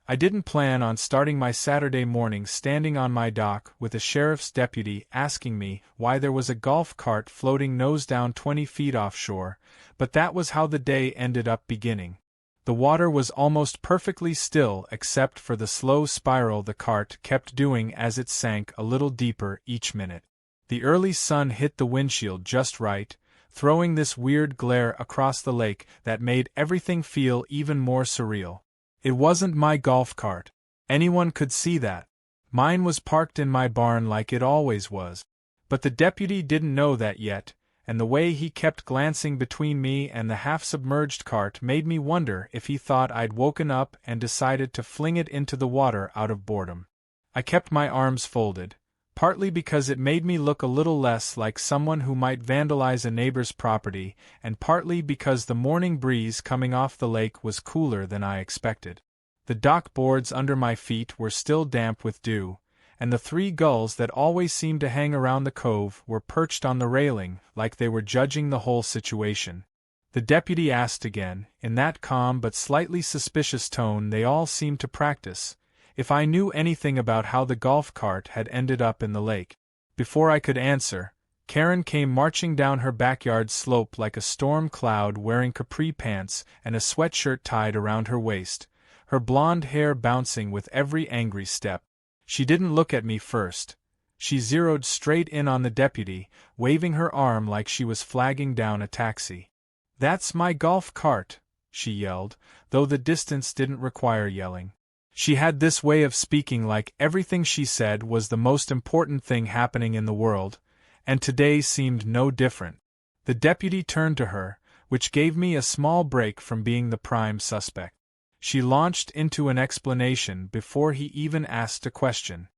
I didn't plan on starting my Saturday morning standing on my dock with a sheriff's deputy asking me why there was a golf cart floating nose down 20 feet offshore, but that was how the day ended up beginning. The water was almost perfectly still except for the slow spiral the cart kept doing as it sank a little deeper each minute. The early sun hit the windshield just right, throwing this weird glare across the lake that made everything feel even more surreal. It wasn't my golf cart. Anyone could see that. Mine was parked in my barn like it always was. But the deputy didn't know that yet, and the way he kept glancing between me and the half-submerged cart made me wonder if he thought I'd woken up and decided to fling it into the water out of boredom. I kept my arms folded, partly because it made me look a little less like someone who might vandalize a neighbor's property, and partly because the morning breeze coming off the lake was cooler than I expected. The dock boards under my feet were still damp with dew, and the 3 gulls that always seemed to hang around the cove were perched on the railing like they were judging the whole situation. The deputy asked again, in that calm but slightly suspicious tone they all seemed to practice, if I knew anything about how the golf cart had ended up in the lake. Before I could answer, Karen came marching down her backyard slope like a storm cloud wearing capri pants and a sweatshirt tied around her waist, her blonde hair bouncing with every angry step. She didn't look at me first. She zeroed straight in on the deputy, waving her arm like she was flagging down a taxi. "That's my golf cart," she yelled, though the distance didn't require yelling. She had this way of speaking like everything she said was the most important thing happening in the world, and today seemed no different. The deputy turned to her, which gave me a small break from being the prime suspect. She launched into an explanation before he even asked a question.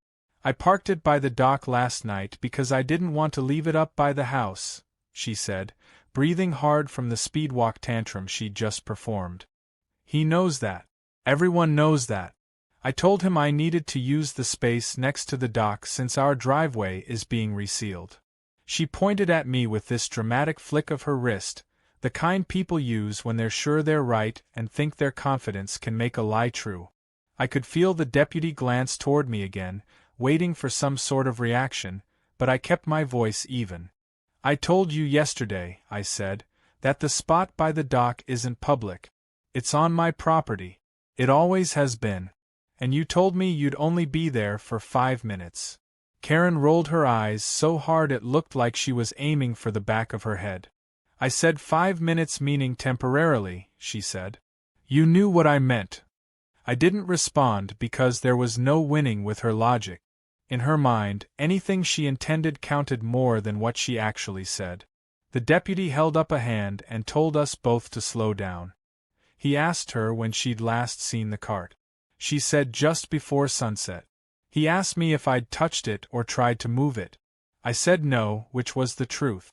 "I parked it by the dock last night because I didn't want to leave it up by the house," she said, breathing hard from the speedwalk tantrum she'd just performed. "He knows that. Everyone knows that. I told him I needed to use the space next to the dock since our driveway is being resealed." She pointed at me with this dramatic flick of her wrist, the kind people use when they're sure they're right and think their confidence can make a lie true. I could feel the deputy glance toward me again, waiting for some sort of reaction, but I kept my voice even. "I told you yesterday," I said, "that the spot by the dock isn't public. It's on my property. It always has been. And you told me you'd only be there for 5 minutes. Karen rolled her eyes so hard it looked like she was aiming for the back of her head. "I said 5 minutes meaning temporarily," she said. "You knew what I meant." I didn't respond because there was no winning with her logic. In her mind, anything she intended counted more than what she actually said. The deputy held up a hand and told us both to slow down. He asked her when she'd last seen the cart. She said just before sunset. He asked me if I'd touched it or tried to move it. I said no, which was the truth.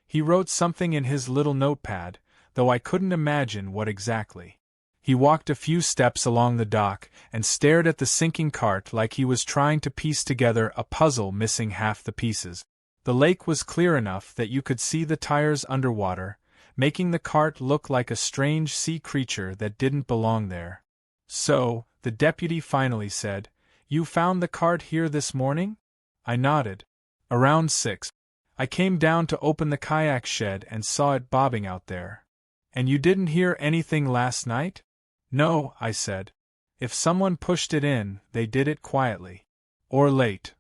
He wrote something in his little notepad, though I couldn't imagine what exactly. He walked a few steps along the dock and stared at the sinking cart like he was trying to piece together a puzzle missing half the pieces. The lake was clear enough that you could see the tires underwater, making the cart look like a strange sea creature that didn't belong there. "So," the deputy finally said, "you found the cart here this morning?" I nodded. "Around 6. I came down to open the kayak shed and saw it bobbing out there." "And you didn't hear anything last night?" "No," I said. "If someone pushed it in, they did it quietly. Or late."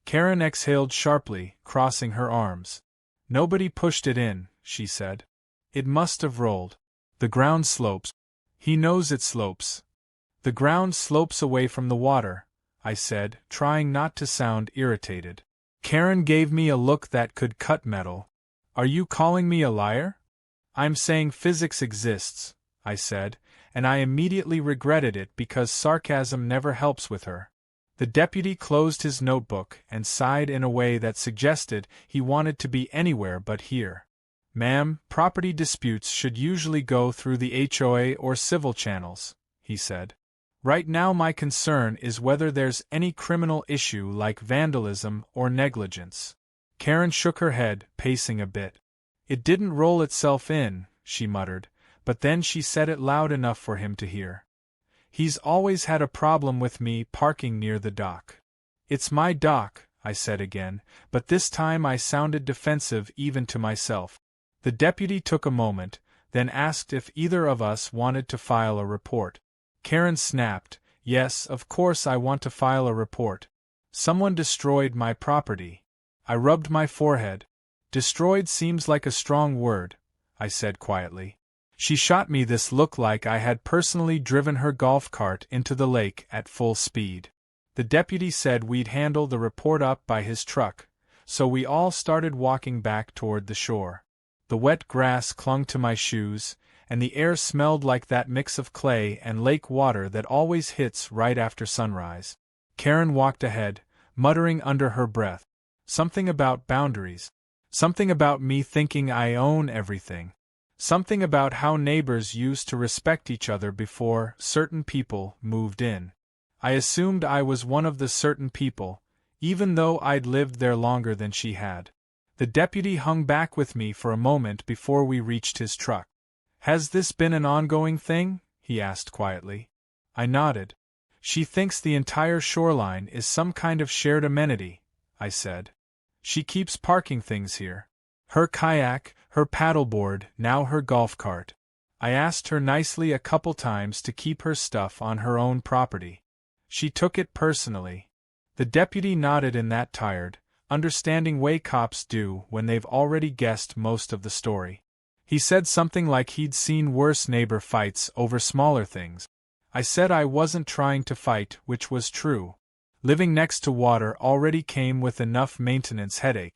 Karen exhaled sharply, crossing her arms. "Nobody pushed it in," she said. "It must have rolled. The ground slopes." "He knows it slopes." "The ground slopes away from the water," I said, trying not to sound irritated. Karen gave me a look that could cut metal. "Are you calling me a liar?" "I'm saying physics exists," I said, and I immediately regretted it because sarcasm never helps with her. The deputy closed his notebook and sighed in a way that suggested he wanted to be anywhere but here. "Ma'am, property disputes should usually go through the HOA or civil channels," he said. "Right now my concern is whether there's any criminal issue like vandalism or negligence." Karen shook her head, pacing a bit. "It didn't roll itself in," she muttered, but then she said it loud enough for him to hear. He's always had a problem with me parking near the dock. It's my dock, I said again, but this time I sounded defensive even to myself. The deputy took a moment, then asked if either of us wanted to file a report. Karen snapped, "Yes, of course I want to file a report. Someone destroyed my property." I rubbed my forehead. "Destroyed seems like a strong word," I said quietly. She shot me this look like I had personally driven her golf cart into the lake at full speed. The deputy said we'd handle the report up by his truck, so we all started walking back toward the shore. The wet grass clung to my shoes, and the air smelled like that mix of clay and lake water that always hits right after sunrise. Karen walked ahead, muttering under her breath. Something about boundaries. Something about me thinking I own everything. Something about how neighbors used to respect each other before certain people moved in. I assumed I was one of the certain people, even though I'd lived there longer than she had. The deputy hung back with me for a moment before we reached his truck. "Has this been an ongoing thing?" he asked quietly. I nodded. "She thinks the entire shoreline is some kind of shared amenity," I said. "She keeps parking things here. Her kayak, her paddleboard, now her golf cart. I asked her nicely a couple times to keep her stuff on her own property. She took it personally." The deputy nodded in that tired, understanding way cops do when they've already guessed most of the story. He said something like he'd seen worse neighbor fights over smaller things. I said I wasn't trying to fight, which was true. Living next to water already came with enough maintenance headache.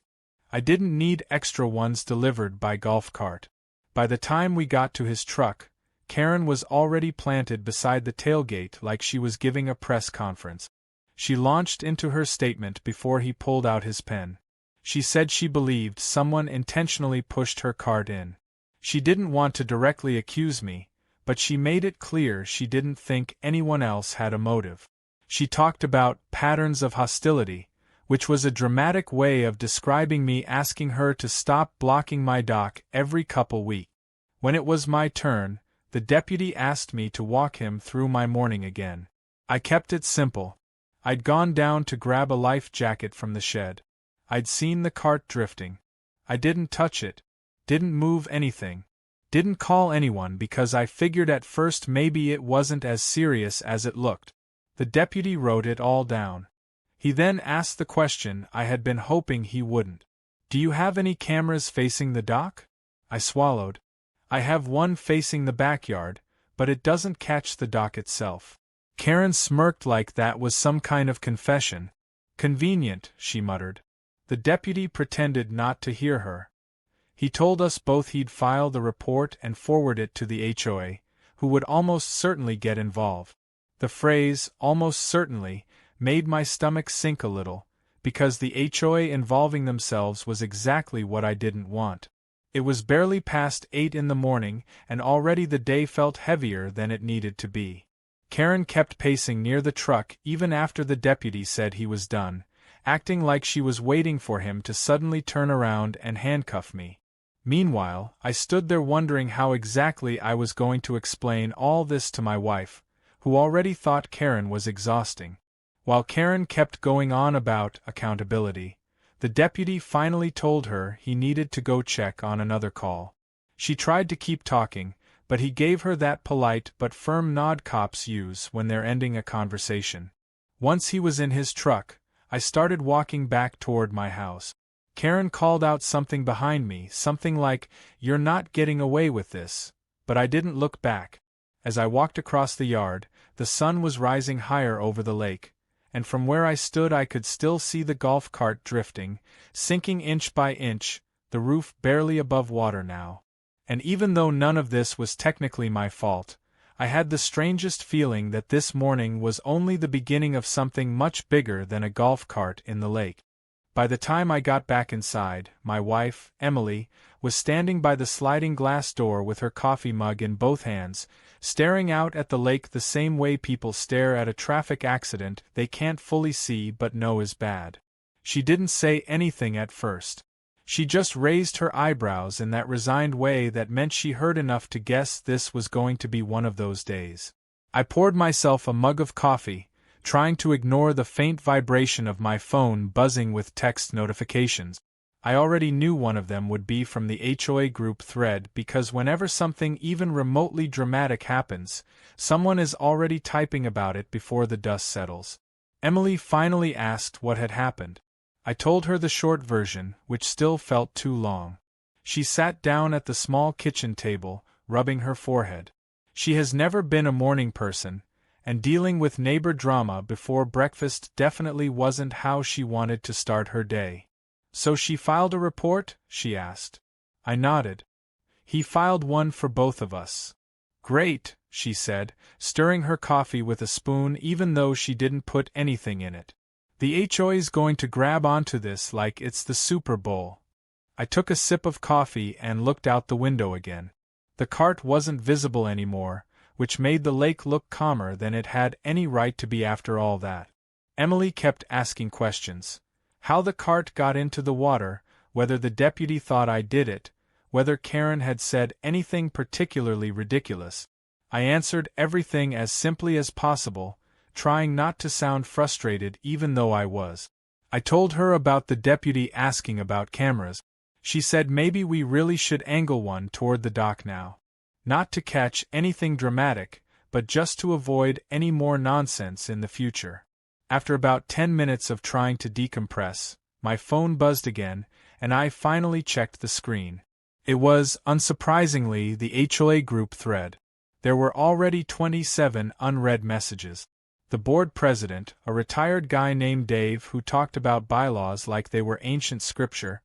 I didn't need extra ones delivered by golf cart. By the time we got to his truck, Karen was already planted beside the tailgate like she was giving a press conference. She launched into her statement before he pulled out his pen. She said she believed someone intentionally pushed her cart in. She didn't want to directly accuse me, but she made it clear she didn't think anyone else had a motive. She talked about patterns of hostility, which was a dramatic way of describing me asking her to stop blocking my dock every couple weeks. When it was my turn, the deputy asked me to walk him through my morning again. I kept it simple. I'd gone down to grab a life jacket from the shed. I'd seen the cart drifting. I didn't touch it, didn't move anything, didn't call anyone because I figured at first maybe it wasn't as serious as it looked. The deputy wrote it all down. He then asked the question I had been hoping he wouldn't. "Do you have any cameras facing the dock?" I swallowed. "I have one facing the backyard, but it doesn't catch the dock itself." Karen smirked like that was some kind of confession. "Convenient," she muttered. The deputy pretended not to hear her. He told us both he'd file the report and forward it to the HOA, who would almost certainly get involved. The phrase, "almost certainly," made my stomach sink a little, because the HOA involving themselves was exactly what I didn't want. It was barely past 8 in the morning, and already the day felt heavier than it needed to be. Karen kept pacing near the truck even after the deputy said he was done, acting like she was waiting for him to suddenly turn around and handcuff me. Meanwhile, I stood there wondering how exactly I was going to explain all this to my wife, who already thought Karen was exhausting. While Karen kept going on about accountability, the deputy finally told her he needed to go check on another call. She tried to keep talking, but he gave her that polite but firm nod cops use when they're ending a conversation. Once he was in his truck, I started walking back toward my house. Karen called out something behind me, something like, "You're not getting away with this," but I didn't look back. As I walked across the yard, the sun was rising higher over the lake, and from where I stood I could still see the golf cart drifting, sinking inch by inch, the roof barely above water now. And even though none of this was technically my fault, I had the strangest feeling that this morning was only the beginning of something much bigger than a golf cart in the lake. By the time I got back inside, my wife, Emily, was standing by the sliding glass door with her coffee mug in both hands, staring out at the lake the same way people stare at a traffic accident they can't fully see but know is bad. She didn't say anything at first. She just raised her eyebrows in that resigned way that meant she heard enough to guess this was going to be one of those days. I poured myself a mug of coffee, trying to ignore the faint vibration of my phone buzzing with text notifications. I already knew one of them would be from the HOA group thread because whenever something even remotely dramatic happens, someone is already typing about it before the dust settles. Emily finally asked what had happened. I told her the short version, which still felt too long. She sat down at the small kitchen table, rubbing her forehead. She has never been a morning person, and dealing with neighbor drama before breakfast definitely wasn't how she wanted to start her day. "So she filed a report?" she asked. I nodded. "He filed one for both of us." "Great," she said, stirring her coffee with a spoon even though she didn't put anything in it. "The HOA's going to grab onto this like it's the Super Bowl." I took a sip of coffee and looked out the window again. The cart wasn't visible anymore, which made the lake look calmer than it had any right to be after all that. Emily kept asking questions. How the cart got into the water, whether the deputy thought I did it, whether Karen had said anything particularly ridiculous. I answered everything as simply as possible, trying not to sound frustrated even though I was. I told her about the deputy asking about cameras. She said maybe we really should angle one toward the dock now. Not to catch anything dramatic, but just to avoid any more nonsense in the future. After about 10 minutes of trying to decompress, my phone buzzed again, and I finally checked the screen. It was, unsurprisingly, the HOA group thread. There were already 27 unread messages. The board president, a retired guy named Dave who talked about bylaws like they were ancient scripture,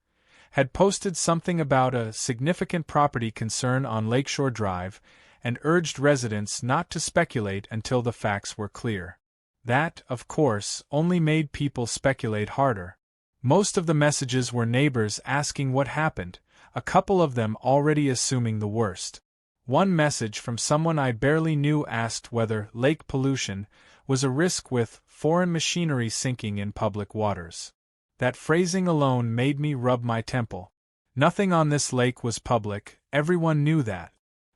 had posted something about a significant property concern on Lakeshore Drive and urged residents not to speculate until the facts were clear. That, of course, only made people speculate harder. Most of the messages were neighbors asking what happened, a couple of them already assuming the worst. One message from someone I barely knew asked whether lake pollution was a risk with foreign machinery sinking in public waters. That phrasing alone made me rub my temple. Nothing on this lake was public, everyone knew that.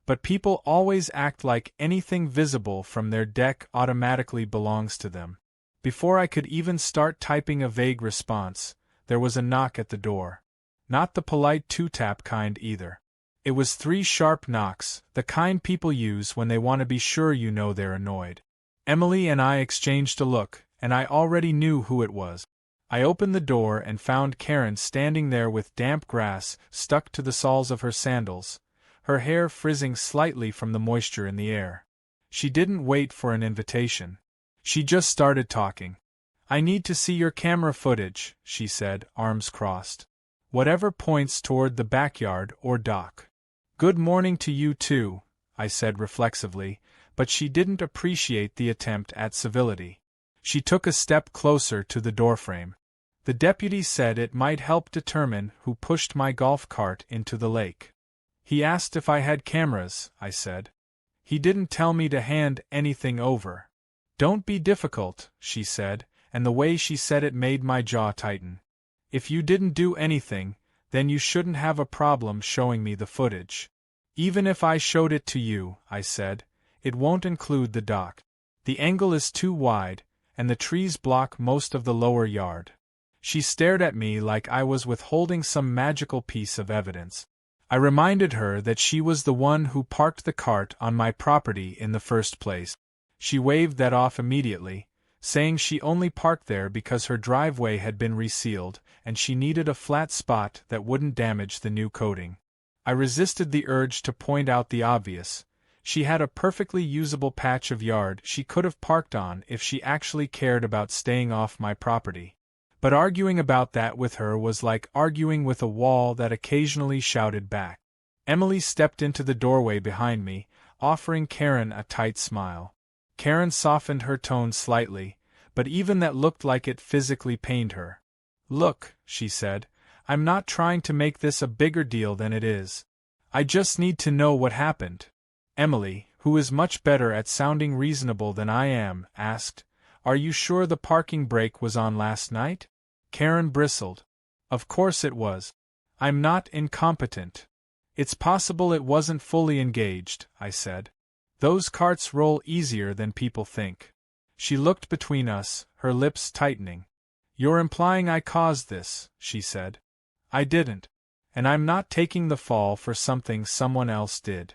But people always act like anything visible from their deck automatically belongs to them. Before I could even start typing a vague response, there was a knock at the door. Not the polite two-tap kind either. It was 3 sharp knocks, the kind people use when they want to be sure you know they're annoyed. Emily and I exchanged a look, and I already knew who it was. I opened the door and found Karen standing there with damp grass stuck to the soles of her sandals, her hair frizzing slightly from the moisture in the air. She didn't wait for an invitation. She just started talking. "I need to see your camera footage," she said, arms crossed. "Whatever points toward the backyard or dock." "Good morning to you too," I said reflexively, but she didn't appreciate the attempt at civility. She took a step closer to the doorframe. "The deputy said it might help determine who pushed my golf cart into the lake." "He asked if I had cameras," I said. "He didn't tell me to hand anything over." "Don't be difficult," she said, and the way she said it made my jaw tighten. "If you didn't do anything, then you shouldn't have a problem showing me the footage." "Even if I showed it to you," I said, "it won't include the dock. The angle is too wide, and the trees block most of the lower yard." She stared at me like I was withholding some magical piece of evidence. I reminded her that she was the one who parked the cart on my property in the first place. She waved that off immediately, saying she only parked there because her driveway had been resealed and she needed a flat spot that wouldn't damage the new coating. I resisted the urge to point out the obvious. She had a perfectly usable patch of yard she could have parked on if she actually cared about staying off my property. But arguing about that with her was like arguing with a wall that occasionally shouted back. Emily stepped into the doorway behind me, offering Karen a tight smile. Karen softened her tone slightly, but even that looked like it physically pained her. "Look," she said, "I'm not trying to make this a bigger deal than it is. I just need to know what happened." Emily, who is much better at sounding reasonable than I am, asked, "Are you sure the parking brake was on last night?" Karen bristled. "Of course it was. I'm not incompetent." "It's possible it wasn't fully engaged," I said. Those carts roll easier than people think. She looked between us, her lips tightening. You're implying I caused this, she said. I didn't. And I'm not taking the fall for something someone else did.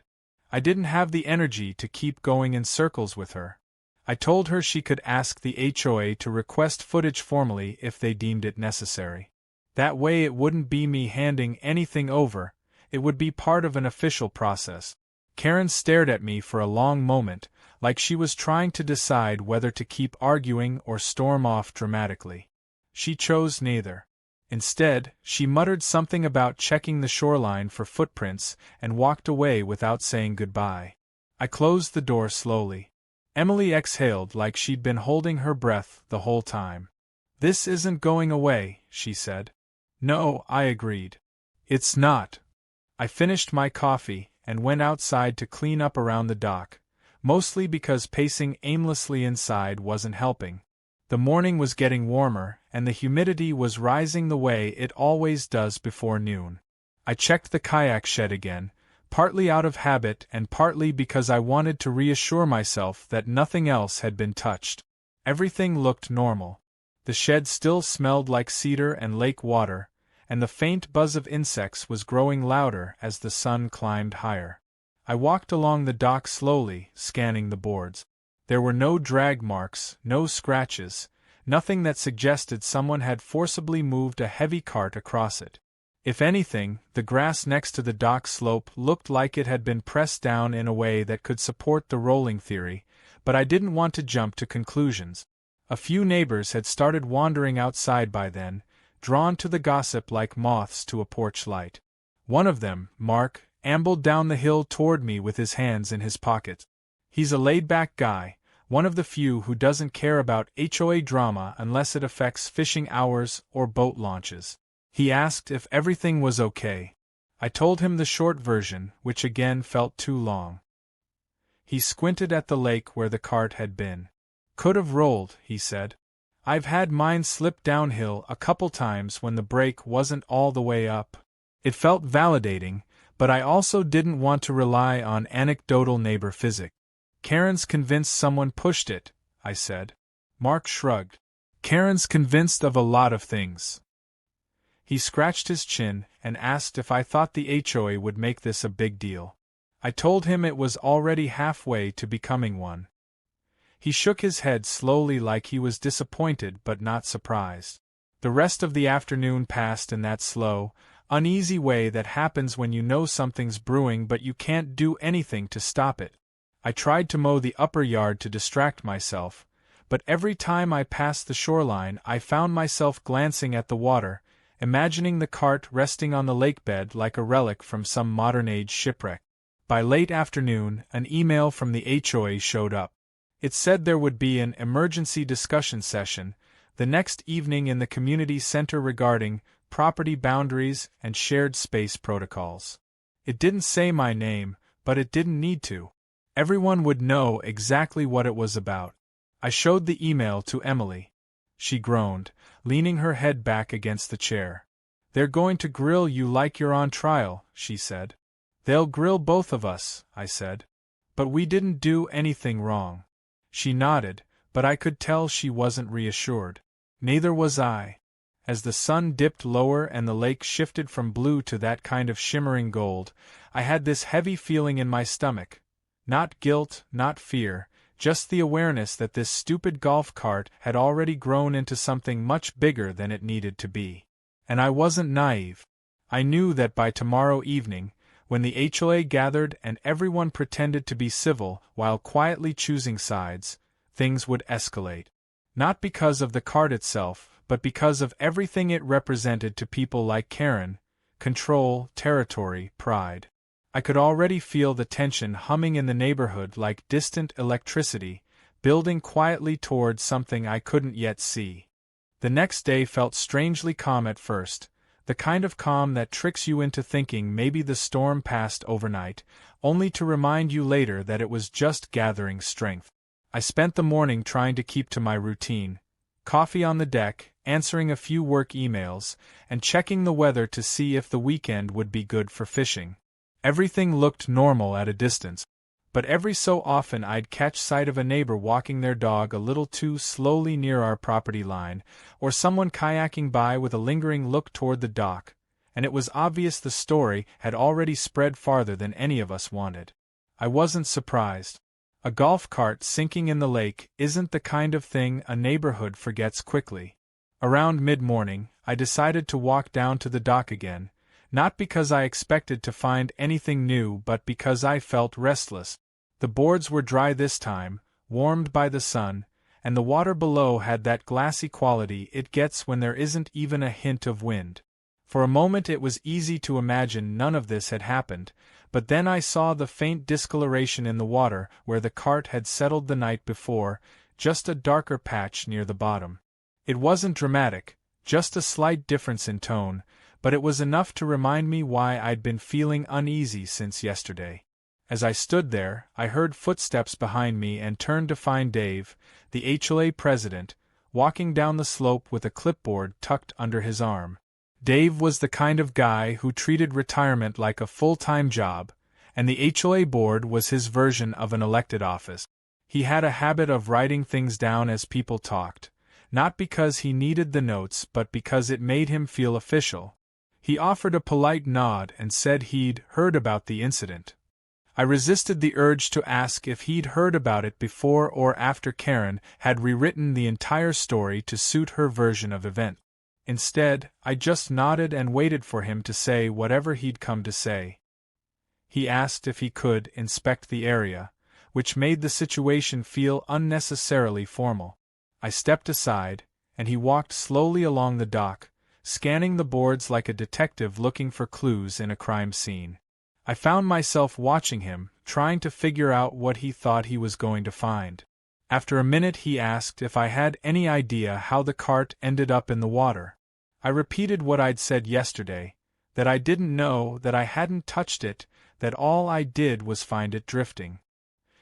I didn't have the energy to keep going in circles with her. I told her she could ask the HOA to request footage formally if they deemed it necessary. That way it wouldn't be me handing anything over, it would be part of an official process. Karen stared at me for a long moment, like she was trying to decide whether to keep arguing or storm off dramatically. She chose neither. Instead, she muttered something about checking the shoreline for footprints and walked away without saying goodbye. I closed the door slowly. Emily exhaled like she'd been holding her breath the whole time. This isn't going away, she said. No, I agreed. It's not. I finished my coffee and went outside to clean up around the dock, mostly because pacing aimlessly inside wasn't helping. The morning was getting warmer, and the humidity was rising the way it always does before noon. I checked the kayak shed again, partly out of habit and partly because I wanted to reassure myself that nothing else had been touched. Everything looked normal. The shed still smelled like cedar and lake water, and the faint buzz of insects was growing louder as the sun climbed higher. I walked along the dock slowly, scanning the boards. There were no drag marks, no scratches, nothing that suggested someone had forcibly moved a heavy cart across it. If anything, the grass next to the dock slope looked like it had been pressed down in a way that could support the rolling theory, but I didn't want to jump to conclusions. A few neighbors had started wandering outside by then, drawn to the gossip like moths to a porch light. One of them, Mark, ambled down the hill toward me with his hands in his pockets. He's a laid-back guy, one of the few who doesn't care about HOA drama unless it affects fishing hours or boat launches. He asked if everything was okay. I told him the short version, which again felt too long. He squinted at the lake where the cart had been. Could have rolled, he said. I've had mine slip downhill a couple times when the brake wasn't all the way up. It felt validating, but I also didn't want to rely on anecdotal neighbor physics. Karen's convinced someone pushed it, I said. Mark shrugged. Karen's convinced of a lot of things. He scratched his chin and asked if I thought the HOA would make this a big deal. I told him it was already halfway to becoming one. He shook his head slowly like he was disappointed but not surprised. The rest of the afternoon passed in that slow, uneasy way that happens when you know something's brewing but you can't do anything to stop it. I tried to mow the upper yard to distract myself, but every time I passed the shoreline I found myself glancing at the water, imagining the cart resting on the lakebed like a relic from some modern-age shipwreck. By late afternoon, an email from the HOA showed up. It said there would be an emergency discussion session the next evening in the community center regarding property boundaries and shared space protocols. It didn't say my name, but it didn't need to. Everyone would know exactly what it was about. I showed the email to Emily. She groaned, leaning her head back against the chair. They're going to grill you like you're on trial, she said. They'll grill both of us, I said. But we didn't do anything wrong. She nodded, but I could tell she wasn't reassured. Neither was I. As the sun dipped lower and the lake shifted from blue to that kind of shimmering gold, I had this heavy feeling in my stomach. Not guilt, not fear, just the awareness that this stupid golf cart had already grown into something much bigger than it needed to be. And I wasn't naive. I knew that by tomorrow evening, when the HOA gathered and everyone pretended to be civil while quietly choosing sides, things would escalate. Not because of the cart itself, but because of everything it represented to people like Karen: control, territory, pride. I could already feel the tension humming in the neighborhood like distant electricity, building quietly toward something I couldn't yet see. The next day felt strangely calm at first, the kind of calm that tricks you into thinking maybe the storm passed overnight, only to remind you later that it was just gathering strength. I spent the morning trying to keep to my routine: coffee on the deck, answering a few work emails, and checking the weather to see if the weekend would be good for fishing. Everything looked normal at a distance. but every so often I'd catch sight of a neighbor walking their dog a little too slowly near our property line, or someone kayaking by with a lingering look toward the dock, and it was obvious the story had already spread farther than any of us wanted. I wasn't surprised. A golf cart sinking in the lake isn't the kind of thing a neighborhood forgets quickly. Around mid-morning, I decided to walk down to the dock again, not because I expected to find anything new but because I felt restless. The boards were dry this time, warmed by the sun, and the water below had that glassy quality it gets when there isn't even a hint of wind. For a moment it was easy to imagine none of this had happened, but then I saw the faint discoloration in the water where the cart had settled the night before, just a darker patch near the bottom. It wasn't dramatic, just a slight difference in tone, but it was enough to remind me why I'd been feeling uneasy since yesterday. As I stood there, I heard footsteps behind me and turned to find Dave, the HOA president, walking down the slope with a clipboard tucked under his arm. Dave was the kind of guy who treated retirement like a full-time job, and the HOA board was his version of an elected office. He had a habit of writing things down as people talked, not because he needed the notes but because it made him feel official. He offered a polite nod and said he'd heard about the incident. I resisted the urge to ask if he'd heard about it before or after Karen had rewritten the entire story to suit her version of events. Instead, I just nodded and waited for him to say whatever he'd come to say. He asked if he could inspect the area, which made the situation feel unnecessarily formal. I stepped aside, and he walked slowly along the dock, scanning the boards like a detective looking for clues in a crime scene. I found myself watching him, trying to figure out what he thought he was going to find. After a minute he asked if I had any idea how the cart ended up in the water. I repeated what I'd said yesterday, that I didn't know, that I hadn't touched it, that all I did was find it drifting.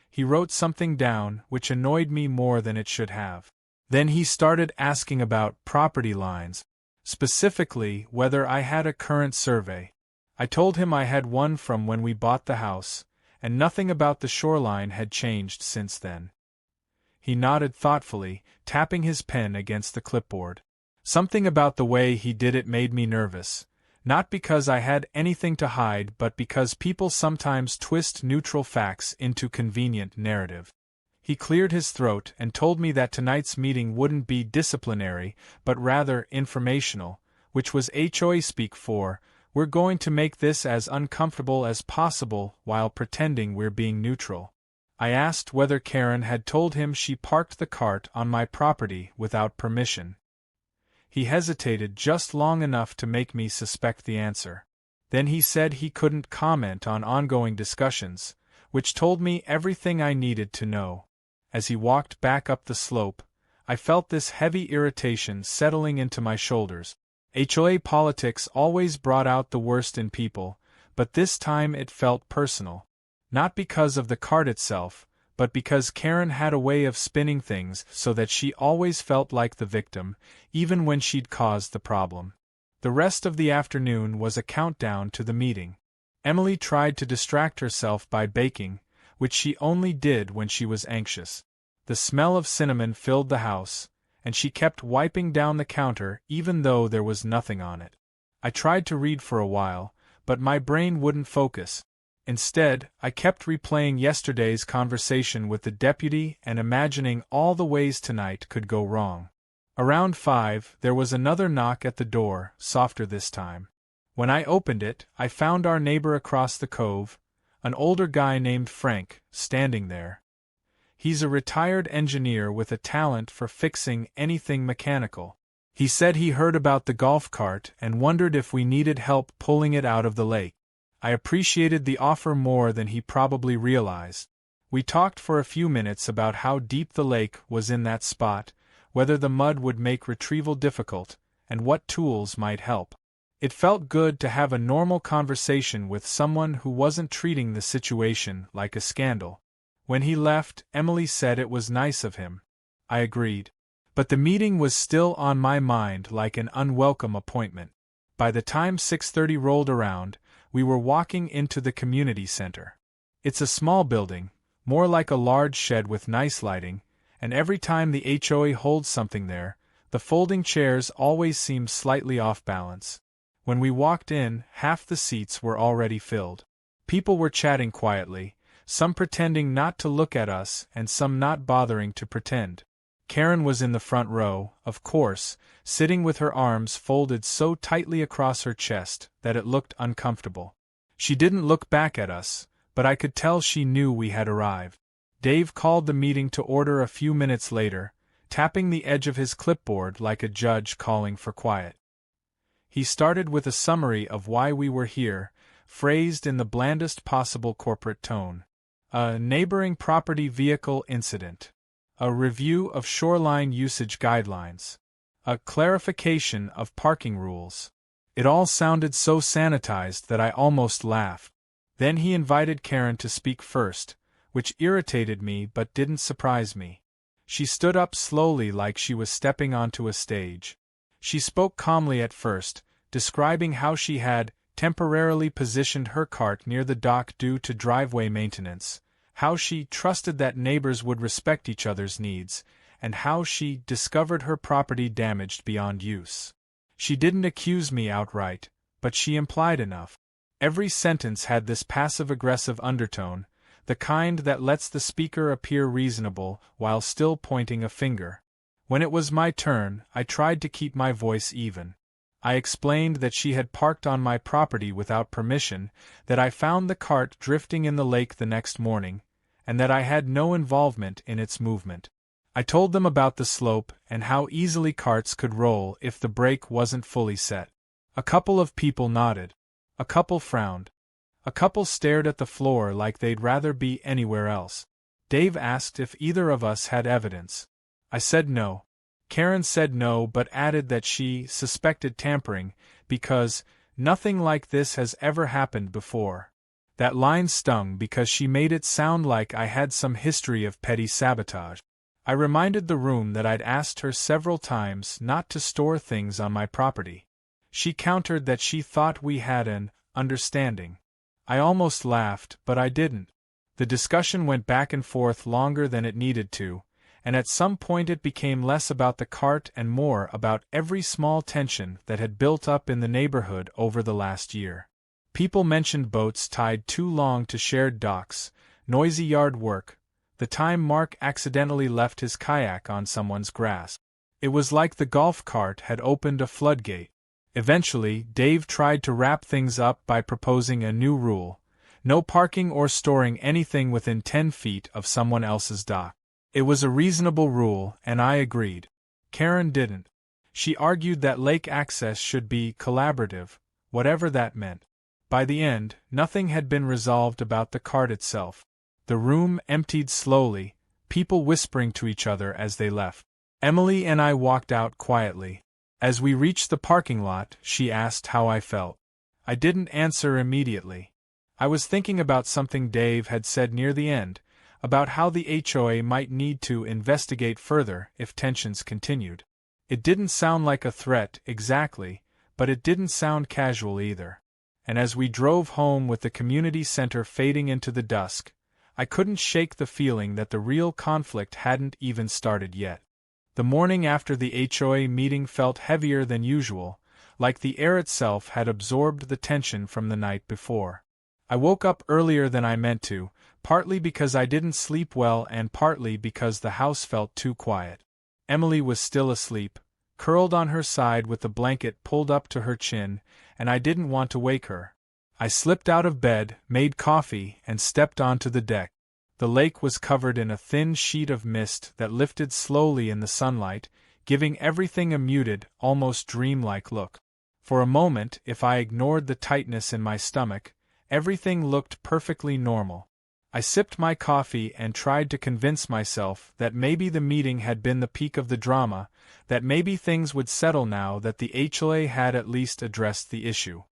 He wrote something down, which annoyed me more than it should have. Then he started asking about property lines, specifically whether I had a current survey. I told him I had one from when we bought the house, and nothing about the shoreline had changed since then. He nodded thoughtfully, tapping his pen against the clipboard. Something about the way he did it made me nervous, not because I had anything to hide but because people sometimes twist neutral facts into convenient narrative. He cleared his throat and told me that tonight's meeting wouldn't be disciplinary, but rather informational, which was HOA speak for, "We're going to make this as uncomfortable as possible while pretending we're being neutral." I asked whether Karen had told him she parked the cart on my property without permission. He hesitated just long enough to make me suspect the answer. Then he said he couldn't comment on ongoing discussions, which told me everything I needed to know. As he walked back up the slope, I felt this heavy irritation settling into my shoulders. HOA politics always brought out the worst in people, but this time it felt personal. Not because of the cart itself, but because Karen had a way of spinning things so that she always felt like the victim, even when she'd caused the problem. The rest of the afternoon was a countdown to the meeting. Emily tried to distract herself by baking, which she only did when she was anxious. The smell of cinnamon filled the house, and she kept wiping down the counter even though there was nothing on it. I tried to read for a while, but my brain wouldn't focus. Instead, I kept replaying yesterday's conversation with the deputy and imagining all the ways tonight could go wrong. Around 5, there was another knock at the door, softer this time. When I opened it, I found our neighbor across the cove, an older guy named Frank, standing there. He's a retired engineer with a talent for fixing anything mechanical. He said he heard about the golf cart and wondered if we needed help pulling it out of the lake. I appreciated the offer more than he probably realized. We talked for a few minutes about how deep the lake was in that spot, whether the mud would make retrieval difficult, and what tools might help. It felt good to have a normal conversation with someone who wasn't treating the situation like a scandal. When he left, Emily said it was nice of him. I agreed. But the meeting was still on my mind like an unwelcome appointment. By the time 6:30 rolled around, we were walking into the community center. It's a small building, more like a large shed with nice lighting, and every time the HOA holds something there, the folding chairs always seem slightly off balance. When we walked in, half the seats were already filled. People were chatting quietly, some pretending not to look at us and some not bothering to pretend. Karen was in the front row, of course, sitting with her arms folded so tightly across her chest that it looked uncomfortable. She didn't look back at us, but I could tell she knew we had arrived. Dave called the meeting to order a few minutes later, tapping the edge of his clipboard like a judge calling for quiet. He started with a summary of why we were here, phrased in the blandest possible corporate tone. A neighboring property vehicle incident. A review of shoreline usage guidelines. A clarification of parking rules. It all sounded so sanitized that I almost laughed. Then he invited Karen to speak first, which irritated me but didn't surprise me. She stood up slowly like she was stepping onto a stage. She spoke calmly at first, describing how she had temporarily positioned her cart near the dock due to driveway maintenance, how she trusted that neighbors would respect each other's needs, and how she discovered her property damaged beyond use. She didn't accuse me outright, but she implied enough. Every sentence had this passive-aggressive undertone, the kind that lets the speaker appear reasonable while still pointing a finger. When it was my turn, I tried to keep my voice even. I explained that she had parked on my property without permission, that I found the cart drifting in the lake the next morning, and that I had no involvement in its movement. I told them about the slope and how easily carts could roll if the brake wasn't fully set. A couple of people nodded. A couple frowned. A couple stared at the floor like they'd rather be anywhere else. Dave asked if either of us had evidence. I said no. Karen said no but added that she suspected tampering because nothing like this has ever happened before. That line stung because she made it sound like I had some history of petty sabotage. I reminded the room that I'd asked her several times not to store things on my property. She countered that she thought we had an understanding. I almost laughed, but I didn't. The discussion went back and forth longer than it needed to, and at some point it became less about the cart and more about every small tension that had built up in the neighborhood over the last year. People mentioned boats tied too long to shared docks, noisy yard work, the time Mark accidentally left his kayak on someone's grass. It was like the golf cart had opened a floodgate. Eventually, Dave tried to wrap things up by proposing a new rule: no parking or storing anything within 10 feet of someone else's dock. It was a reasonable rule, and I agreed. Karen didn't. She argued that lake access should be collaborative, whatever that meant. By the end, nothing had been resolved about the cart itself. The room emptied slowly, people whispering to each other as they left. Emily and I walked out quietly. As we reached the parking lot, she asked how I felt. I didn't answer immediately. I was thinking about something Dave had said near the end, about how the HOA might need to investigate further if tensions continued. It didn't sound like a threat exactly, but it didn't sound casual either. And as we drove home with the community center fading into the dusk, I couldn't shake the feeling that the real conflict hadn't even started yet. The morning after the HOA meeting felt heavier than usual, like the air itself had absorbed the tension from the night before. I woke up earlier than I meant to, partly because I didn't sleep well and partly because the house felt too quiet. Emily was still asleep, curled on her side with the blanket pulled up to her chin, and I didn't want to wake her. I slipped out of bed, made coffee, and stepped onto the deck. The lake was covered in a thin sheet of mist that lifted slowly in the sunlight, giving everything a muted, almost dreamlike look. For a moment, if I ignored the tightness in my stomach, everything looked perfectly normal. I sipped my coffee and tried to convince myself that maybe the meeting had been the peak of the drama, that maybe things would settle now that the HOA had at least addressed the issue.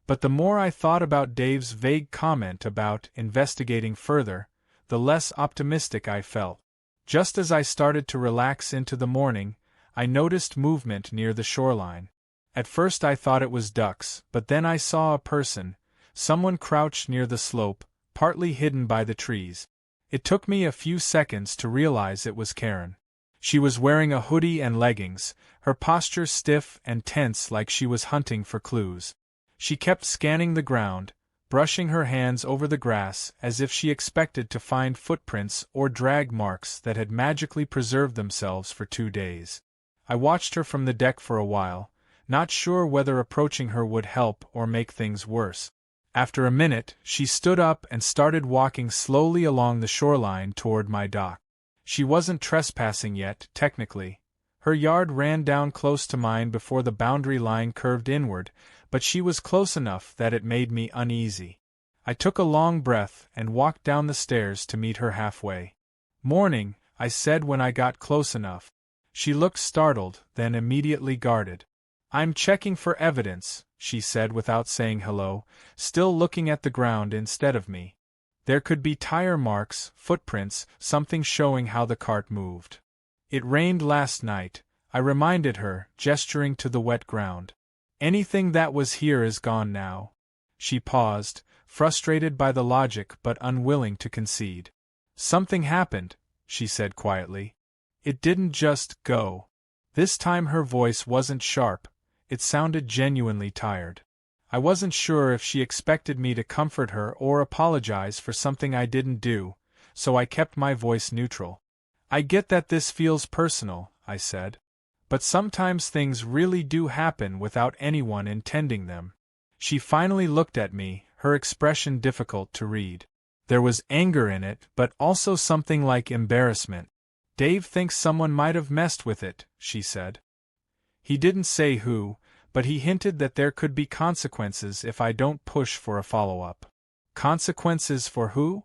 But the more I thought about Dave's vague comment about investigating further, the less optimistic I felt. Just as I started to relax into the morning, I noticed movement near the shoreline. At first I thought it was ducks, but then I saw a person, someone crouched near the slope, partly hidden by the trees. It took me a few seconds to realize it was Karen. She was wearing a hoodie and leggings, her posture stiff and tense like she was hunting for clues. She kept scanning the ground, brushing her hands over the grass as if she expected to find footprints or drag marks that had magically preserved themselves for 2 days. I watched her from the deck for a while, not sure whether approaching her would help or make things worse. After a minute, she stood up and started walking slowly along the shoreline toward my dock. She wasn't trespassing yet, technically. Her yard ran down close to mine before the boundary line curved inward, but she was close enough that it made me uneasy. I took a long breath and walked down the stairs to meet her halfway. "Morning," I said when I got close enough. She looked startled, then immediately guarded. "I'm checking for evidence," she said without saying hello, still looking at the ground instead of me. There could be tire marks, footprints, something showing how the cart moved. "It rained last night," I reminded her, gesturing to the wet ground. "Anything that was here is gone now." She paused, frustrated by the logic but unwilling to concede. "Something happened," she said quietly. "It didn't just go." This time her voice wasn't sharp, it sounded genuinely tired. I wasn't sure if she expected me to comfort her or apologize for something I didn't do, so I kept my voice neutral. "I get that this feels personal," I said. "But sometimes things really do happen without anyone intending them." She finally looked at me, her expression difficult to read. There was anger in it, but also something like embarrassment. "Dave thinks someone might have messed with it," she said. "He didn't say who, but he hinted that there could be consequences if I don't push for a follow-up." "Consequences for who?"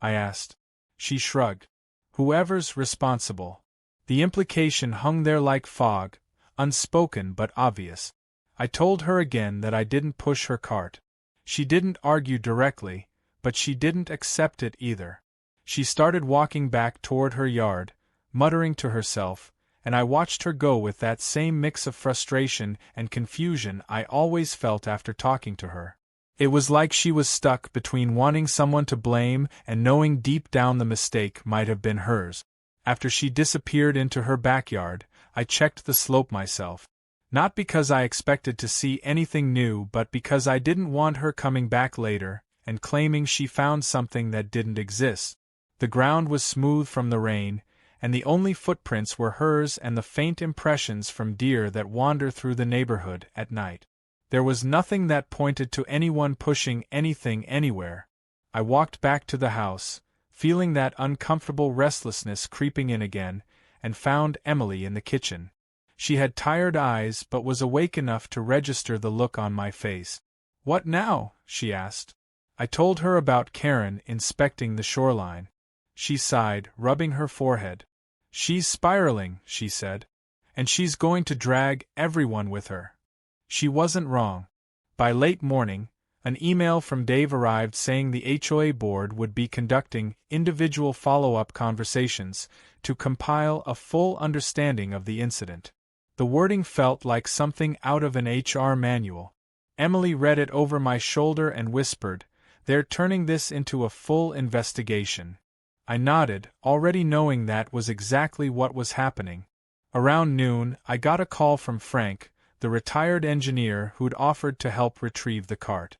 I asked. She shrugged. "Whoever's responsible." The implication hung there like fog, unspoken but obvious. I told her again that I didn't push her cart. She didn't argue directly, but she didn't accept it either. She started walking back toward her yard, muttering to herself, and I watched her go with that same mix of frustration and confusion I always felt after talking to her. It was like she was stuck between wanting someone to blame and knowing deep down the mistake might have been hers. After she disappeared into her backyard, I checked the slope myself. Not because I expected to see anything new, but because I didn't want her coming back later and claiming she found something that didn't exist. The ground was smooth from the rain, and the only footprints were hers and the faint impressions from deer that wander through the neighborhood at night. There was nothing that pointed to anyone pushing anything anywhere. I walked back to the house, feeling that uncomfortable restlessness creeping in again, and found Emily in the kitchen. She had tired eyes but was awake enough to register the look on my face. "What now?" she asked. I told her about Karen inspecting the shoreline. She sighed, rubbing her forehead. "She's spiraling," she said. "And she's going to drag everyone with her." She wasn't wrong. By late morning, an email from Dave arrived saying the HOA board would be conducting individual follow-up conversations to compile a full understanding of the incident. The wording felt like something out of an HR manual. Emily read it over my shoulder and whispered, "They're turning this into a full investigation." I nodded, already knowing that was exactly what was happening. Around noon, I got a call from Frank, the retired engineer who'd offered to help retrieve the cart.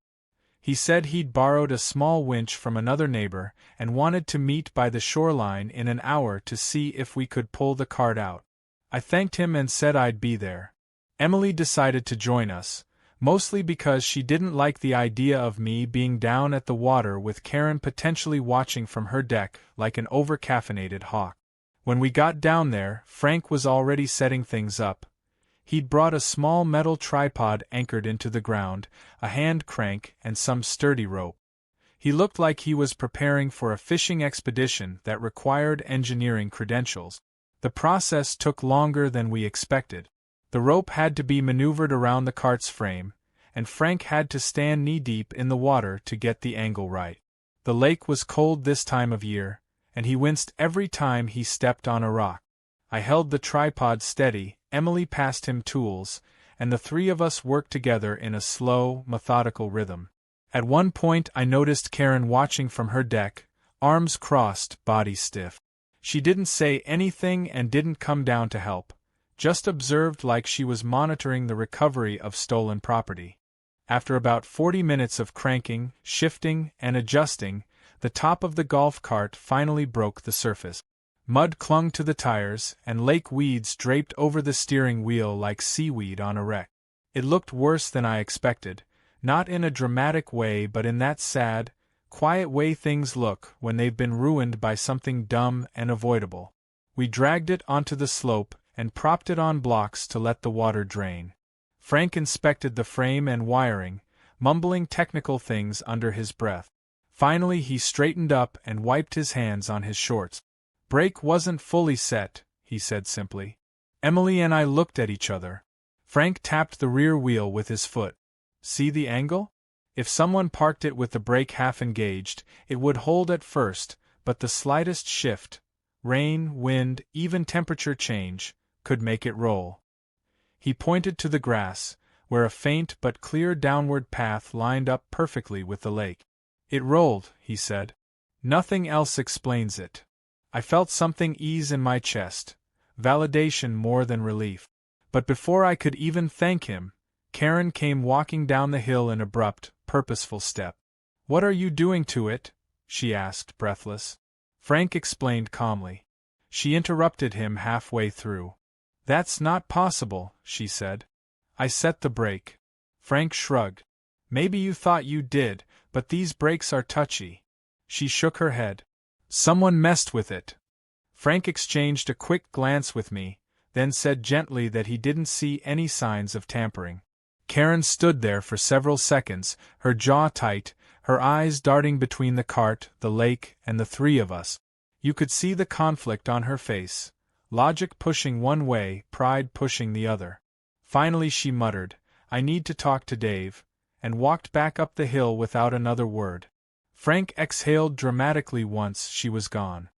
He said he'd borrowed a small winch from another neighbor and wanted to meet by the shoreline in an hour to see if we could pull the cart out. I thanked him and said I'd be there. Emily decided to join us, mostly because she didn't like the idea of me being down at the water with Karen potentially watching from her deck like an over-caffeinated hawk. When we got down there, Frank was already setting things up. He'd brought a small metal tripod anchored into the ground, a hand crank, and some sturdy rope. He looked like he was preparing for a fishing expedition that required engineering credentials. The process took longer than we expected. The rope had to be maneuvered around the cart's frame, and Frank had to stand knee-deep in the water to get the angle right. The lake was cold this time of year, and he winced every time he stepped on a rock. I held the tripod steady, Emily passed him tools, and the three of us worked together in a slow, methodical rhythm. At one point I noticed Karen watching from her deck, arms crossed, body stiff. She didn't say anything and didn't come down to help, just observed like she was monitoring the recovery of stolen property. After about 40 minutes of cranking, shifting, and adjusting, the top of the golf cart finally broke the surface. Mud clung to the tires, and lake weeds draped over the steering wheel like seaweed on a wreck. It looked worse than I expected, not in a dramatic way but in that sad, quiet way things look when they've been ruined by something dumb and avoidable. We dragged it onto the slope and propped it on blocks to let the water drain. Frank inspected the frame and wiring, mumbling technical things under his breath. Finally he straightened up and wiped his hands on his shorts. "Brake wasn't fully set," he said simply. Emily and I looked at each other. Frank tapped the rear wheel with his foot. "See the angle? If someone parked it with the brake half engaged, it would hold at first, but the slightest shift, rain, wind, even temperature change, could make it roll." He pointed to the grass, where a faint but clear downward path lined up perfectly with the lake. "It rolled," he said. "Nothing else explains it." I felt something ease in my chest, validation more than relief. But before I could even thank him, Karen came walking down the hill in abrupt, purposeful step. "What are you doing to it?" she asked, breathless. Frank explained calmly. She interrupted him halfway through. "That's not possible," she said. "I set the brake." Frank shrugged. "Maybe you thought you did, but these brakes are touchy." She shook her head. "Someone messed with it." Frank exchanged a quick glance with me, then said gently that he didn't see any signs of tampering. Karen stood there for several seconds, her jaw tight, her eyes darting between the cart, the lake, and the three of us. You could see the conflict on her face, logic pushing one way, pride pushing the other. Finally she muttered, "I need to talk to Dave," and walked back up the hill without another word. Frank exhaled dramatically once she was gone.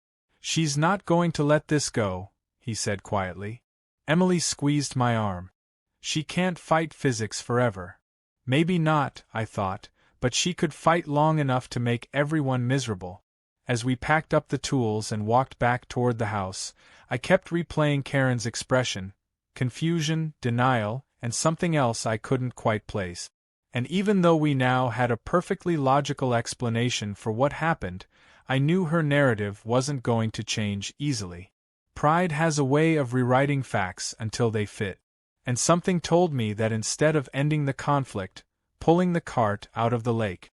"She's not going to let this go," he said quietly. Emily squeezed my arm. "She can't fight physics forever." Maybe not, I thought, but she could fight long enough to make everyone miserable. As we packed up the tools and walked back toward the house, I kept replaying Karen's expression, confusion, denial, and something else I couldn't quite place. And even though we now had a perfectly logical explanation for what happened, I knew her narrative wasn't going to change easily. Pride has a way of rewriting facts until they fit. And something told me that instead of ending the conflict, pulling the cart out of the lake.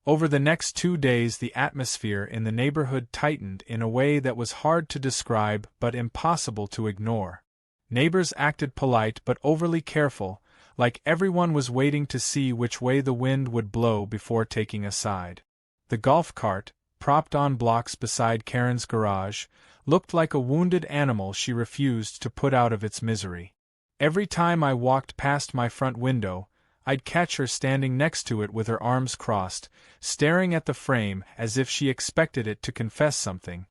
Over the next 2 days the atmosphere in the neighborhood tightened in a way that was hard to describe but impossible to ignore. Neighbors acted polite but overly careful, like everyone was waiting to see which way the wind would blow before taking a side. The golf cart, propped on blocks beside Karen's garage, looked like a wounded animal she refused to put out of its misery. Every time I walked past my front window, I'd catch her standing next to it with her arms crossed, staring at the frame as if she expected it to confess something.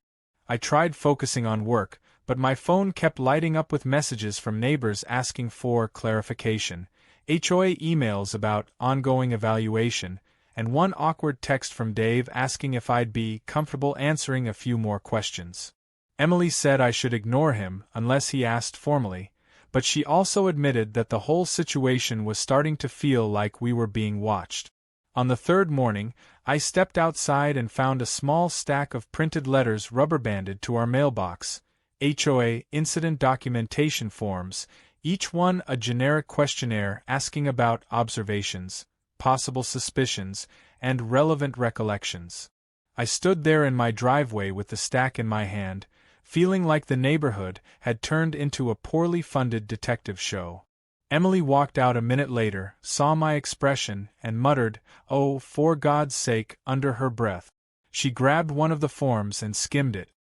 I tried focusing on work, but my phone kept lighting up with messages from neighbors asking for clarification, HOA emails about ongoing evaluation, and one awkward text from Dave asking if I'd be comfortable answering a few more questions. Emily said I should ignore him unless he asked formally, but she also admitted that the whole situation was starting to feel like we were being watched. On the third morning, I stepped outside and found a small stack of printed letters rubber-banded to our mailbox, HOA incident documentation forms, each one a generic questionnaire asking about observations, possible suspicions, and relevant recollections. I stood there in my driveway with the stack in my hand, feeling like the neighborhood had turned into a poorly funded detective show. Emily walked out a minute later, saw my expression, and muttered, "Oh, for God's sake," under her breath. She grabbed one of the forms and skimmed it.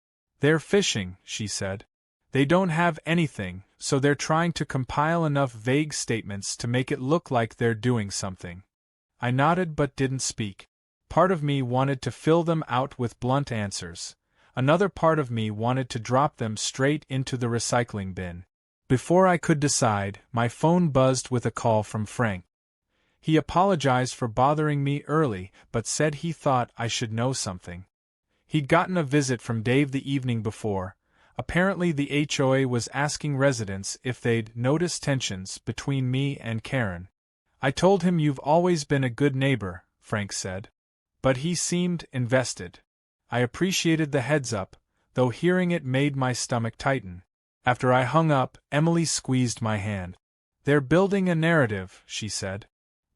"They're fishing," she said. "They don't have anything, so they're trying to compile enough vague statements to make it look like they're doing something." I nodded but didn't speak. Part of me wanted to fill them out with blunt answers. Another part of me wanted to drop them straight into the recycling bin. Before I could decide, my phone buzzed with a call from Frank. He apologized for bothering me early, but said he thought I should know something. He'd gotten a visit from Dave the evening before. Apparently the HOA was asking residents if they'd noticed tensions between me and Karen. I told him you've always been a good neighbor, Frank said. But he seemed invested. I appreciated the heads up, though hearing it made my stomach tighten. After I hung up, Emily squeezed my hand. They're building a narrative, she said.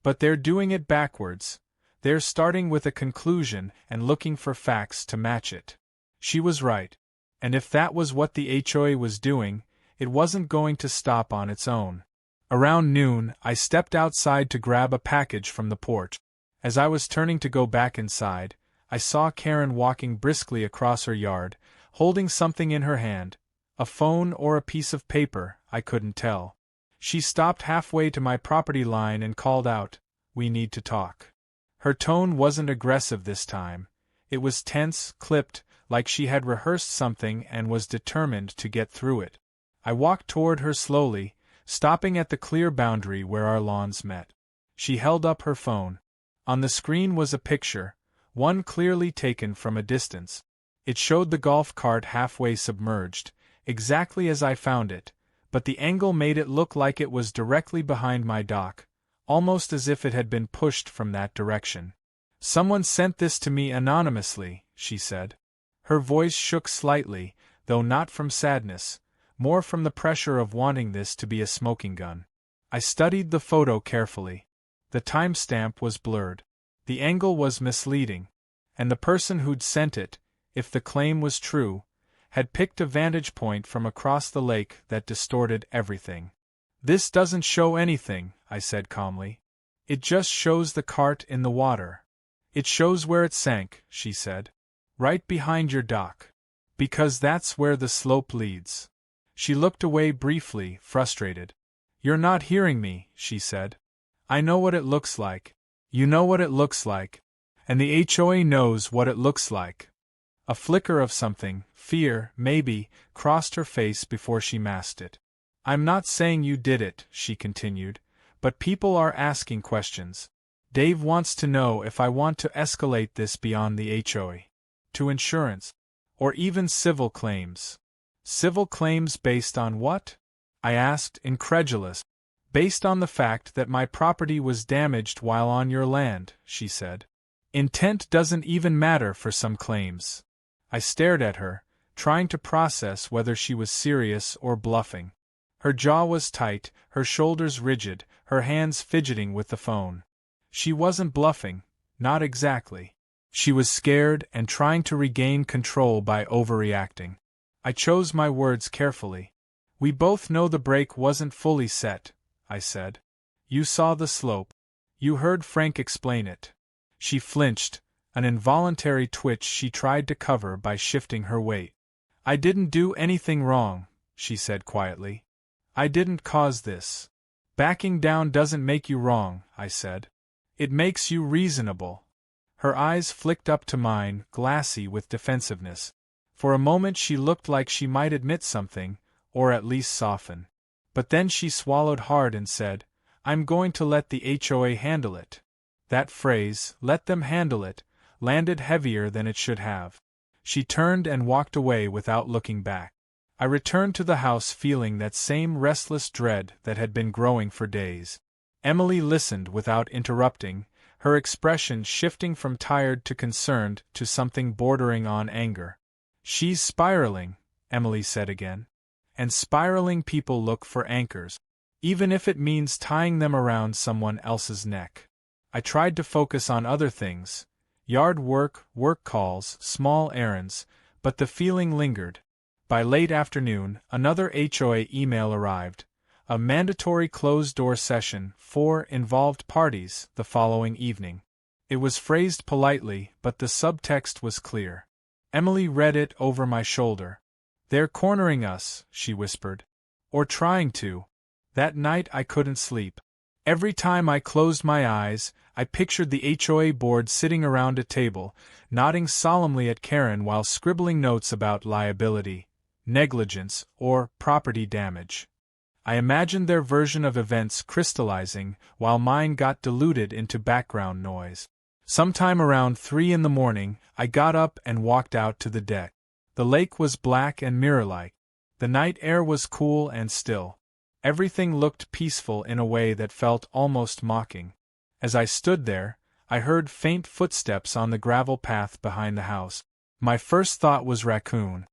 But they're doing it backwards. They're starting with a conclusion and looking for facts to match it. She was right. And if that was what the HOA was doing, it wasn't going to stop on its own. Around noon, I stepped outside to grab a package from the porch. As I was turning to go back inside, I saw Karen walking briskly across her yard, holding something in her hand. A phone or a piece of paper, I couldn't tell. She stopped halfway to my property line and called out, "We need to talk." Her tone wasn't aggressive this time. It was tense, clipped, like she had rehearsed something and was determined to get through it. I walked toward her slowly, stopping at the clear boundary where our lawns met. She held up her phone. On the screen was a picture, one clearly taken from a distance. It showed the golf cart halfway submerged, exactly as I found it, but the angle made it look like it was directly behind my dock, almost as if it had been pushed from that direction. "Someone sent this to me anonymously," she said. Her voice shook slightly, though not from sadness, more from the pressure of wanting this to be a smoking gun. I studied the photo carefully. The timestamp was blurred. The angle was misleading. And the person who'd sent it, if the claim was true, had picked a vantage point from across the lake that distorted everything. "This doesn't show anything," I said calmly. "It just shows the cart in the water." "It shows where it sank," she said. "Right behind your dock. Because that's where the slope leads." She looked away briefly, frustrated. "You're not hearing me," she said. "I know what it looks like. You know what it looks like. And the HOA knows what it looks like." A flicker of something, fear, maybe, crossed her face before she masked it. "I'm not saying you did it," she continued, "but people are asking questions. Dave wants to know if I want to escalate this beyond the HOA. To insurance. Or even civil claims." "Civil claims based on what?" I asked, incredulous. "Based on the fact that my property was damaged while on your land," she said. "Intent doesn't even matter for some claims." I stared at her, trying to process whether she was serious or bluffing. Her jaw was tight, her shoulders rigid, her hands fidgeting with the phone. She wasn't bluffing, not exactly. She was scared and trying to regain control by overreacting. I chose my words carefully. "We both know the break wasn't fully set," I said. "You saw the slope. You heard Frank explain it." She flinched, an involuntary twitch she tried to cover by shifting her weight. "I didn't do anything wrong," she said quietly. "I didn't cause this." "Backing down doesn't make you wrong," I said. "It makes you reasonable." Her eyes flicked up to mine, glassy with defensiveness. For a moment she looked like she might admit something, or at least soften. But then she swallowed hard and said, "I'm going to let the HOA handle it." That phrase, "let them handle it," landed heavier than it should have. She turned and walked away without looking back. I returned to the house feeling that same restless dread that had been growing for days. Emily listened without interrupting, her expression shifting from tired to concerned to something bordering on anger. "She's spiraling," Emily said again. "And spiraling people look for anchors. Even if it means tying them around someone else's neck." I tried to focus on other things. Yard work, work calls, small errands, but the feeling lingered. By late afternoon, another HOA email arrived. A mandatory closed-door session for involved parties the following evening. It was phrased politely, but the subtext was clear. Emily read it over my shoulder. "They're cornering us," she whispered. "Or trying to." That night I couldn't sleep. Every time I closed my eyes, I pictured the HOA board sitting around a table, nodding solemnly at Karen while scribbling notes about liability, negligence, or property damage. I imagined their version of events crystallizing, while mine got diluted into background noise. Sometime around 3 in the morning, I got up and walked out to the deck. The lake was black and mirror-like. The night air was cool and still. Everything looked peaceful in a way that felt almost mocking. As I stood there, I heard faint footsteps on the gravel path behind the house. My first thought was raccoon.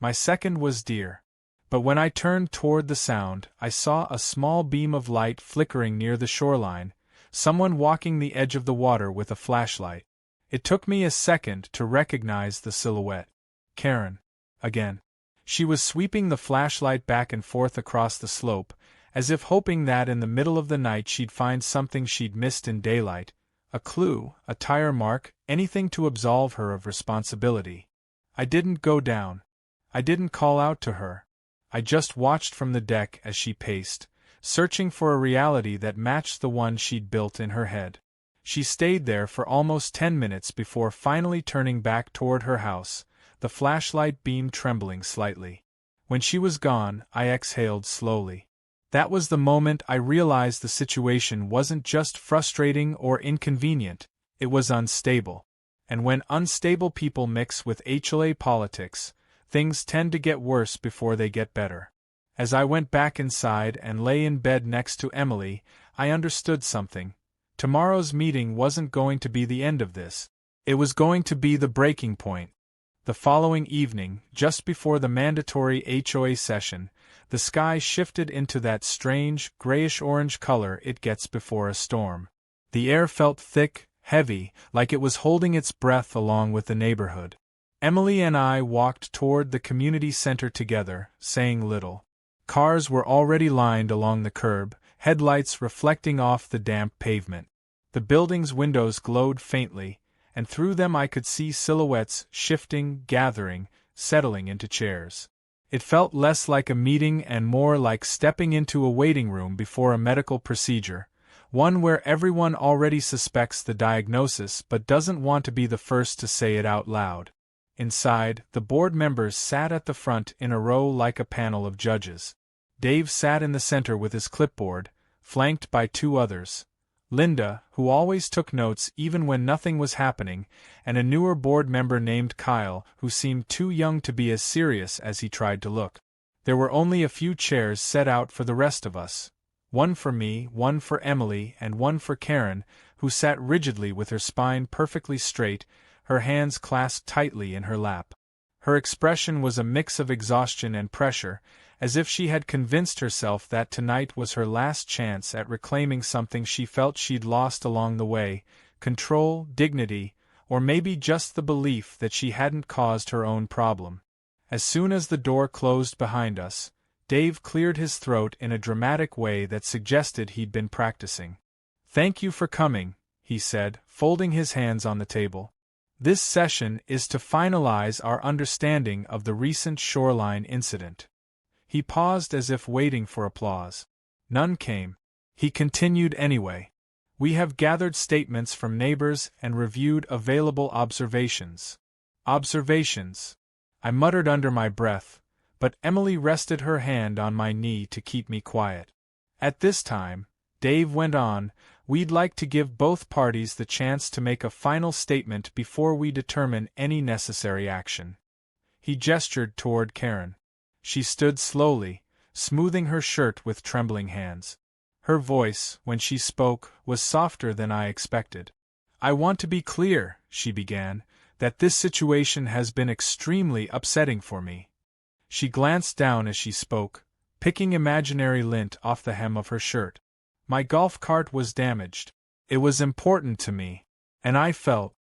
My second was deer. But when I turned toward the sound, I saw a small beam of light flickering near the shoreline, someone walking the edge of the water with a flashlight. It took me a second to recognize the silhouette. Karen. Again. She was sweeping the flashlight back and forth across the slope, as if hoping that in the middle of the night she'd find something she'd missed in daylight, a clue, a tire mark, anything to absolve her of responsibility. I didn't go down. I didn't call out to her. I just watched from the deck as she paced, searching for a reality that matched the one she'd built in her head. She stayed there for almost 10 minutes before finally turning back toward her house, the flashlight beam trembling slightly. When she was gone, I exhaled slowly. That was the moment I realized the situation wasn't just frustrating or inconvenient, it was unstable. And when unstable people mix with HLA politics, things tend to get worse before they get better. As I went back inside and lay in bed next to Emily, I understood something. Tomorrow's meeting wasn't going to be the end of this. It was going to be the breaking point. The following evening, just before the mandatory HOA session, the sky shifted into that strange, grayish-orange color it gets before a storm. The air felt thick, heavy, like it was holding its breath along with the neighborhood. Emily and I walked toward the community center together, saying little. Cars were already lined along the curb, headlights reflecting off the damp pavement. The building's windows glowed faintly, and through them I could see silhouettes shifting, gathering, settling into chairs. It felt less like a meeting and more like stepping into a waiting room before a medical procedure, one where everyone already suspects the diagnosis but doesn't want to be the first to say it out loud. Inside, the board members sat at the front in a row like a panel of judges. Dave sat in the center with his clipboard, flanked by 2 others. Linda, who always took notes even when nothing was happening, and a newer board member named Kyle, who seemed too young to be as serious as he tried to look. There were only a few chairs set out for the rest of us. One for me, one for Emily, and one for Karen, who sat rigidly with her spine perfectly straight, her hands clasped tightly in her lap. Her expression was a mix of exhaustion and pressure, as if she had convinced herself that tonight was her last chance at reclaiming something she felt she'd lost along the way, control, dignity, or maybe just the belief that she hadn't caused her own problem. As soon as the door closed behind us, Dave cleared his throat in a dramatic way that suggested he'd been practicing. "Thank you for coming," he said, folding his hands on the table. "This session is to finalize our understanding of the recent shoreline incident." He paused as if waiting for applause. None came. He continued anyway. "We have gathered statements from neighbors and reviewed available observations." Observations. I muttered under my breath, but Emily rested her hand on my knee to keep me quiet. "At this time," Dave went on, "we'd like to give both parties the chance to make a final statement before we determine any necessary action." He gestured toward Karen. She stood slowly, smoothing her shirt with trembling hands. Her voice, when she spoke, was softer than I expected. "I want to be clear," she began, "that this situation has been extremely upsetting for me." She glanced down as she spoke, picking imaginary lint off the hem of her shirt. "My golf cart was damaged. It was important to me. And I felt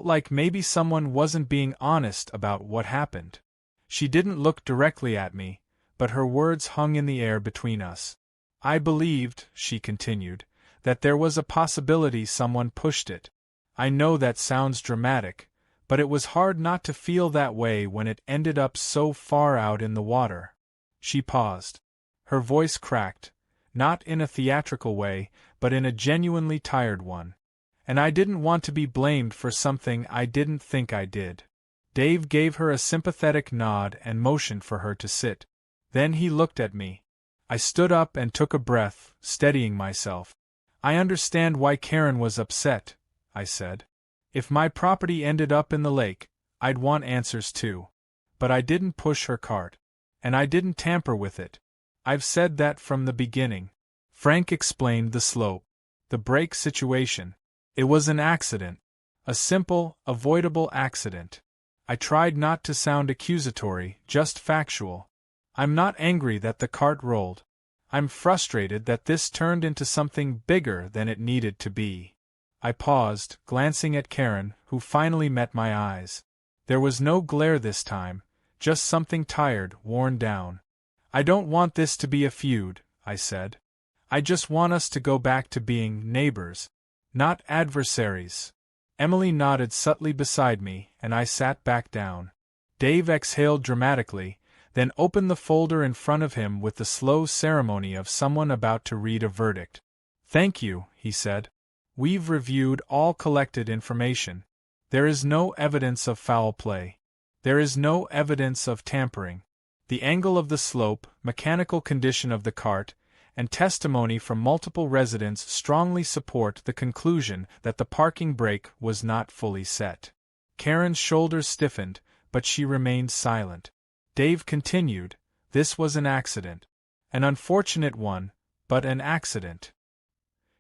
like maybe someone wasn't being honest about what happened." She didn't look directly at me, but her words hung in the air between us. "I believed," she continued, "that there was a possibility someone pushed it. I know that sounds dramatic, but it was hard not to feel that way when it ended up so far out in the water." She paused. Her voice cracked, not in a theatrical way, but in a genuinely tired one. "And I didn't want to be blamed for something I didn't think I did." Dave gave her a sympathetic nod and motioned for her to sit. Then he looked at me. I stood up and took a breath, steadying myself. "I understand why Karen was upset," I said. If my property ended up in the lake, I'd want answers too. But I didn't push her cart. And I didn't tamper with it. I've said that from the beginning. Frank explained the slope. The brake situation. It was an accident. A simple, avoidable accident. I tried not to sound accusatory, just factual. I'm not angry that the cart rolled. I'm frustrated that this turned into something bigger than it needed to be. I paused, glancing at Karen, who finally met my eyes. There was no glare this time, just something tired, worn down. I don't want this to be a feud, I said. I just want us to go back to being neighbors, not adversaries. Emily nodded subtly beside me, and I sat back down. Dave exhaled dramatically, then opened the folder in front of him with the slow ceremony of someone about to read a verdict. "Thank you," he said. "We've reviewed all collected information. There is no evidence of foul play. There is no evidence of tampering. The angle of the slope, mechanical condition of the cart, and testimony from multiple residents strongly support the conclusion that the parking brake was not fully set." Karen's shoulders stiffened, but she remained silent. Dave continued, "This was an accident. An unfortunate one, but an accident."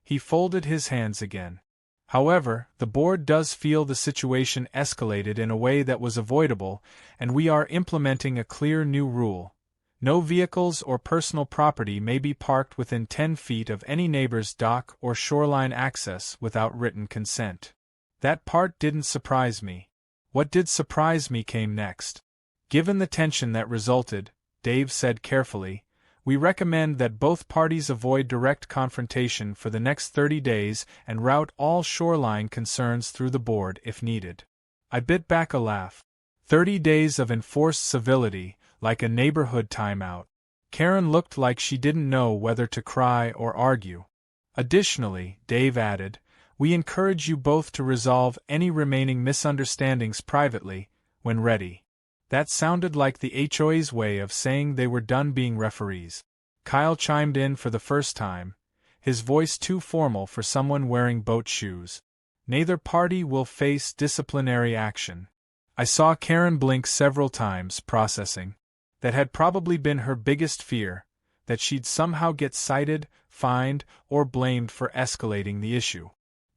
He folded his hands again. "However, the board does feel the situation escalated in a way that was avoidable, and we are implementing a clear new rule. No vehicles or personal property may be parked within 10 feet of any neighbor's dock or shoreline access without written consent." That part didn't surprise me. What did surprise me came next. "Given the tension that resulted," Dave said carefully, "we recommend that both parties avoid direct confrontation for the next 30 days and route all shoreline concerns through the board if needed." I bit back a laugh. 30 days of enforced civility, like a neighborhood timeout. Karen looked like she didn't know whether to cry or argue. "Additionally," Dave added, "we encourage you both to resolve any remaining misunderstandings privately, when ready." That sounded like the HOA's way of saying they were done being referees. Kyle chimed in for the first time, his voice too formal for someone wearing boat shoes. "Neither party will face disciplinary action." I saw Karen blink several times, processing. That had probably been her biggest fear, that she'd somehow get cited, fined, or blamed for escalating the issue.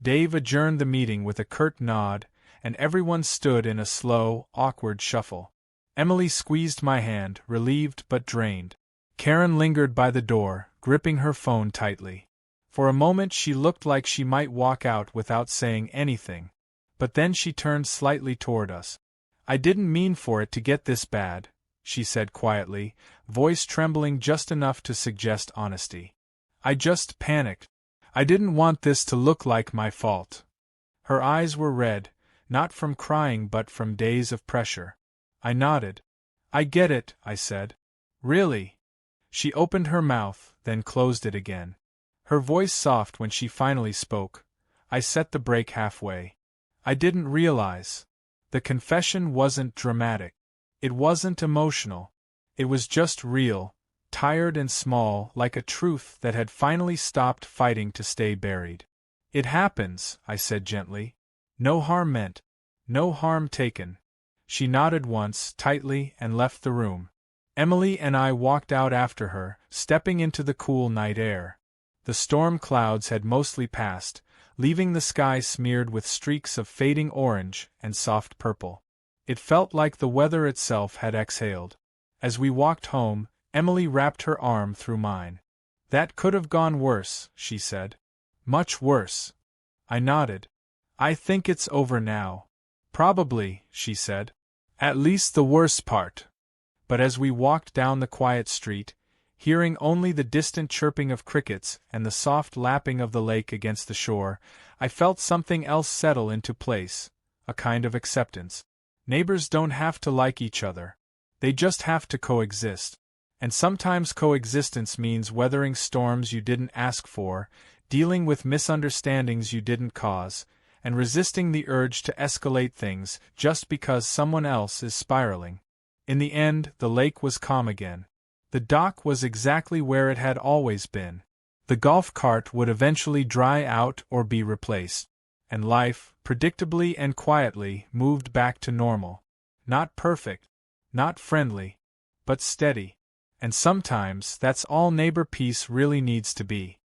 Dave adjourned the meeting with a curt nod, and everyone stood in a slow, awkward shuffle. Emily squeezed my hand, relieved but drained. Karen lingered by the door, gripping her phone tightly. For a moment she looked like she might walk out without saying anything. But then she turned slightly toward us. "I didn't mean for it to get this bad," she said quietly, voice trembling just enough to suggest honesty. "I just panicked. I didn't want this to look like my fault." Her eyes were red, not from crying but from days of pressure. I nodded. "I get it," I said. "Really?" She opened her mouth, then closed it again. Her voice soft when she finally spoke. I set the brake halfway. "I didn't realize." The confession wasn't dramatic. It wasn't emotional. It was just real, tired and small, like a truth that had finally stopped fighting to stay buried. "It happens," I said gently. "No harm meant. No harm taken." She nodded once, tightly, and left the room. Emily and I walked out after her, stepping into the cool night air. The storm clouds had mostly passed, leaving the sky smeared with streaks of fading orange and soft purple. It felt like the weather itself had exhaled. As we walked home, Emily wrapped her arm through mine. "That could have gone worse," she said. "Much worse." I nodded. "I think it's over now." "Probably," she said. "At least the worst part." But as we walked down the quiet street, hearing only the distant chirping of crickets and the soft lapping of the lake against the shore, I felt something else settle into place, a kind of acceptance. Neighbors don't have to like each other. They just have to coexist. And sometimes coexistence means weathering storms you didn't ask for, dealing with misunderstandings you didn't cause, and resisting the urge to escalate things just because someone else is spiraling. In the end, the lake was calm again. The dock was exactly where it had always been. The golf cart would eventually dry out or be replaced. and life, predictably and quietly, moved back to normal. Not perfect, not friendly, but steady. And sometimes that's all neighbor peace really needs to be.